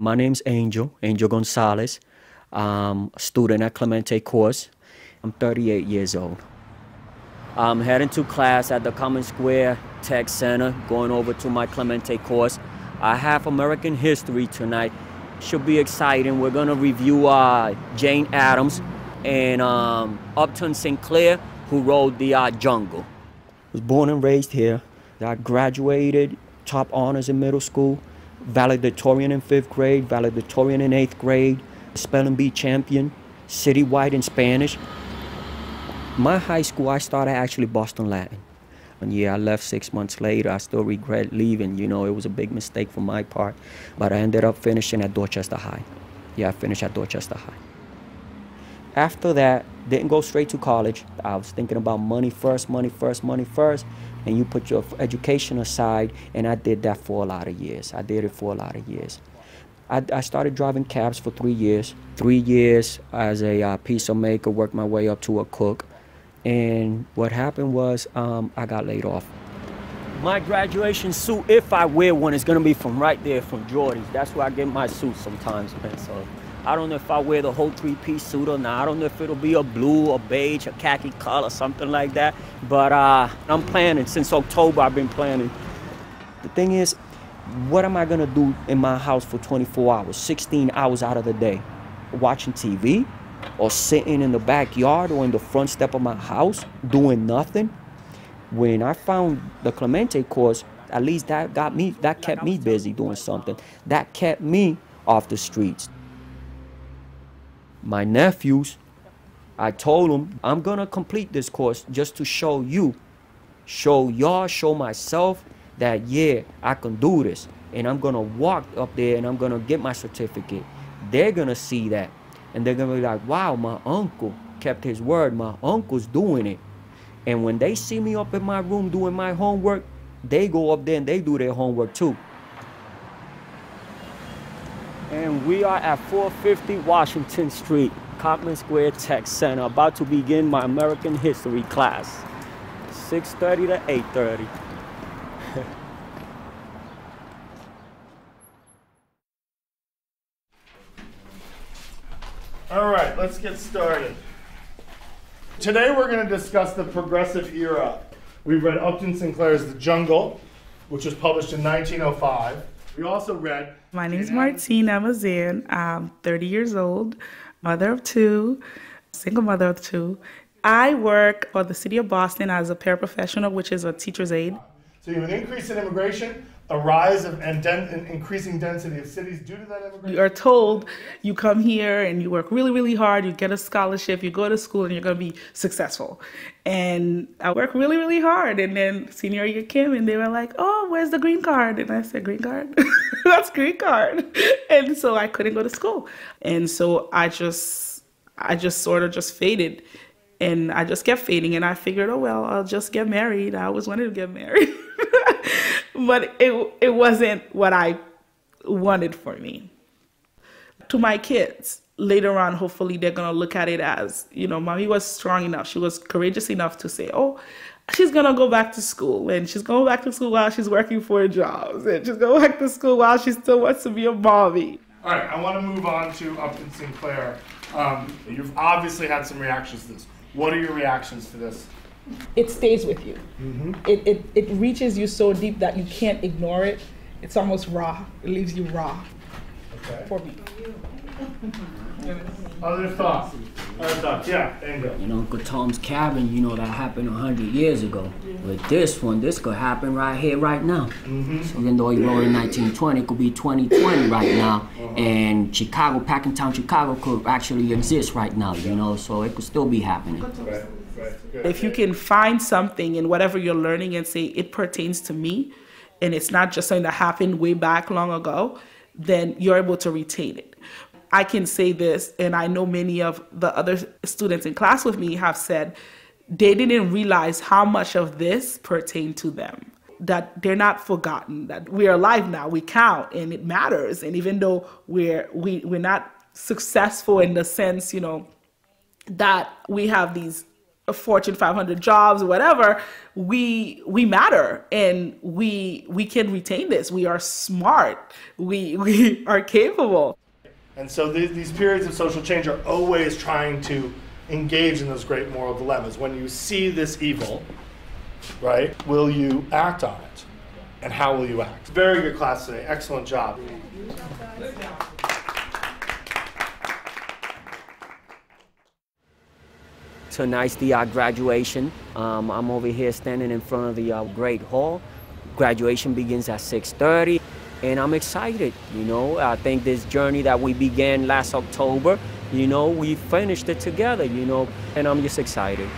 My name's Angel Gonzalez. I'm a student at Clemente Course. I'm 38 years old. I'm heading to class at the Common Square Tech Center, going over to my Clemente Course. I have American history tonight. Should be exciting. We're gonna review Jane Addams and Upton Sinclair, who wrote The Jungle. I was born and raised here. I graduated, top honors in middle school, valedictorian in 5th grade, valedictorian in 8th grade, spelling bee champion, citywide in Spanish. My high school, I started actually Boston Latin. And yeah, I left 6 months later. I still regret leaving. You know, it was a big mistake for my part. But I ended up finishing at Dorchester High. Yeah, I finished at Dorchester High. After that, didn't go straight to college. I was thinking about money first, money first, money first. And you put your education aside, and I did that for a lot of years. I did it for a lot of years. I started driving cabs for 3 years. 3 years as a pizza maker, worked my way up to a cook. And what happened was I got laid off. My graduation suit, if I wear one, is gonna be from right there, from Jordy's. That's where I get my suit sometimes, man. So I don't know if I wear the whole 3-piece suit or not. I don't know if it'll be a blue or beige or khaki color, something like that. But I'm planning. Since October, I've been planning. The thing is, what am I gonna do in my house for 24 hours, 16 hours out of the day? Watching TV? Or sitting in the backyard or in the front step of my house doing nothing? When I found the Clemente Course, at least that kept me busy doing something. That kept me off the streets. My nephews, I told them, I'm gonna complete this course just to show you, show y'all, show myself that yeah, I can do this. And I'm gonna walk up there and I'm gonna get my certificate. They're gonna see that. And they're gonna be like, wow, my uncle kept his word. My uncle's doing it. And when they see me up in my room doing my homework, they go up there and they do their homework too. And we are at 450 Washington Street, Common Square Tech Center, about to begin my American history class. 6:30 to 8:30. All right, let's get started. Today we're going to discuss the Progressive Era. We've read Upton Sinclair's The Jungle, which was published in 1905. We also read... My name is Martine, Amazan. I'm 30 years old, mother of 2, single mother of 2. I work for the city of Boston as a paraprofessional, which is a teacher's aide. So you have an increase in immigration, a rise of increasing density of cities due to that immigration. You are told you come here and you work really, really hard, you get a scholarship, you go to school and you're going to be successful. And I worked really, really hard. And then senior year came and they were like, oh, where's the green card? And I said, green card? That's green card. And so I couldn't go to school. And so I just sort of just faded. And I just kept fading, and I figured, oh, well, I'll just get married. I always wanted to get married. But it wasn't what I wanted for me. To my kids, later on, hopefully they're going to look at it as, you know, Mommy was strong enough. She was courageous enough to say, oh, she's going to go back to school. And she's going back to school while she's working 4 jobs. And she's going back to school while she still wants to be a mommy. All right, I want to move on to Upton Sinclair. You've obviously had some reactions to this. What are your reactions to this? It stays with you. Mm-hmm. It reaches you so deep that you can't ignore it. It's almost raw. It leaves you raw. Okay. For me. Other thoughts? Yeah, Angel. You know, Uncle Tom's Cabin, you know, that happened 100 years ago. With this one, this could happen right here, right now. Mm-hmm. So even though he wrote in 1920, it could be 2020 right now. And Chicago, Packentown, Chicago could actually exist right now, you know, so it could still be happening. Right. Good. If you can find something in whatever you're learning and say it pertains to me, and it's not just something that happened way back long ago, then you're able to retain it. I can say this, and I know many of the other students in class with me have said they didn't realize how much of this pertained to them, that they're not forgotten, that we're alive now, we count, and it matters. And even though we're not successful in the sense, you know, that we have these Fortune 500 jobs, whatever, we matter, and we can retain this. We are smart. We are capable. And so these periods of social change are always trying to engage in those great moral dilemmas. When you see this evil, right, will you act on it? And how will you act? Very good class today. Excellent job. Tonight's the graduation. I'm over here standing in front of the Great Hall. Graduation begins at 6:30, and I'm excited. You know, I think this journey that we began last October, you know, we finished it together, you know, and I'm just excited.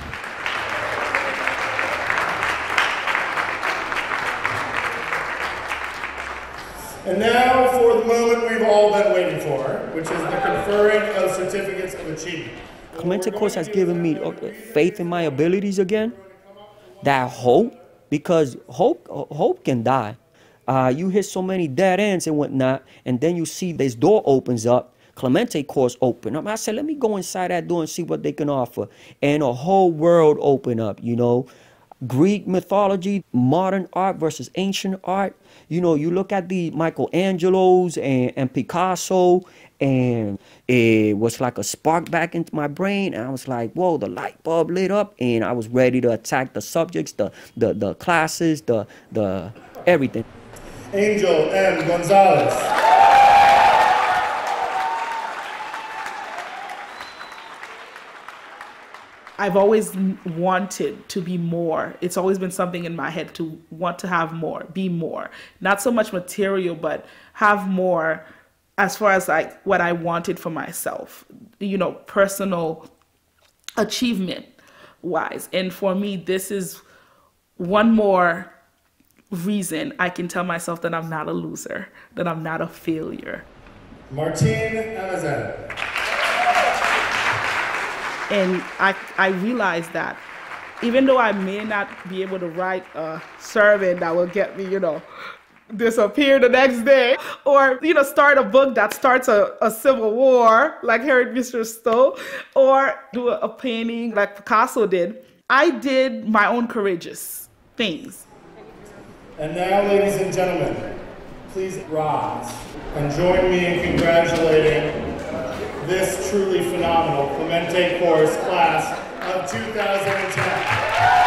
And now for the moment we've all been waiting for, which is the conferring of certificates of achievement. Clemente Course has given me faith in my abilities again, that hope, because hope can die. You hit so many dead ends and whatnot, and then you see this door opens up. Clemente Course open up. I said, let me go inside that door and see what they can offer. And a whole world open up, you know. Greek mythology, modern art versus ancient art. You know, you look at the Michelangelos and Picasso, and it was like a spark back into my brain. And I was like, whoa, the light bulb lit up, and I was ready to attack the subjects, the classes, the everything. Angel M. Gonzalez. I've always wanted to be more. It's always been something in my head to want to have more, be more. Not so much material, but have more as far as like what I wanted for myself, you know, personal achievement wise. And for me, this is one more reason I can tell myself that I'm not a loser, that I'm not a failure. Martine, Amazan. And I realized that even though I may not be able to write a sermon that will get me, you know, disappear the next day, or, you know, start a book that starts a civil war like Harriet Mister Stowe, or do a painting like Picasso did, I did my own courageous things. And now, ladies and gentlemen, please rise and join me in congratulating this truly phenomenal Clemente Course class of 2010.